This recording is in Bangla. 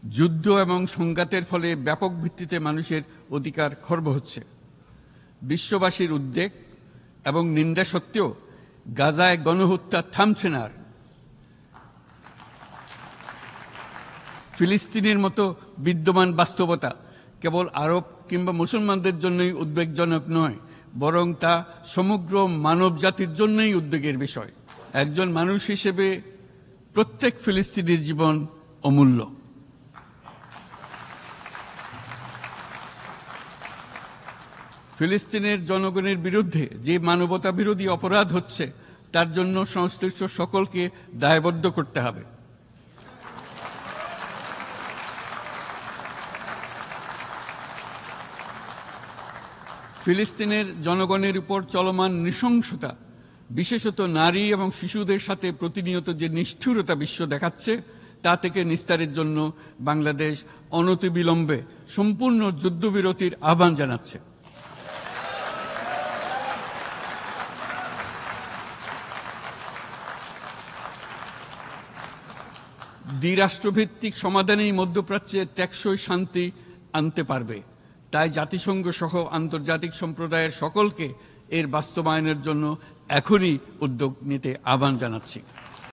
যুদ্ধ এবং সংঘাতের ফলে ব্যাপক ভিত্তিতে মানুষের অধিকার খর্ব হচ্ছে। বিশ্ববাসীর উদ্বেগ এবং নিন্দা সত্ত্বেও গাজায় গণহত্যা থামছে না। ফিলিস্তিনের মতো বিদ্যমান বাস্তবতা কেবল আরব কিংবা মুসলমানদের জন্যই উদ্বেগজনক নয়, বরং তা সমগ্র মানব জাতির জন্যই উদ্বেগের বিষয়। একজন মানুষ হিসেবে প্রত্যেক ফিলিস্তিনির জীবন অমূল্য। ফিলিস্তিনের জনগণের বিরুদ্ধে যে মানবতা বিরোধী অপরাধ হচ্ছে তার জন্য সংশ্লিষ্ট সকলকে দায়বদ্ধ করতে হবে। ফিলিস্তিনের জনগণের উপর চলমান নৃশংসতা, বিশেষত নারী এবং শিশুদের সাথে প্রতিনিয়ত যে নিষ্ঠুরতা বিশ্ব দেখাচ্ছে, তা থেকে নিস্তারের জন্য বাংলাদেশ অনতিবিলম্বে সম্পূর্ণ যুদ্ধবিরতির আহ্বান জানাচ্ছে। দ্বিরাষ্ট্রভিত্তিক সমাধানেই মধ্যপ্রাচ্যে টেকসই শান্তি আনতে পারবে। তাই জাতিসংঘ সহ আন্তর্জাতিক সম্প্রদায়ের সকলকে এর বাস্তবায়নের জন্য এখনই উদ্যোগ নিতে আহ্বান জানাচ্ছি।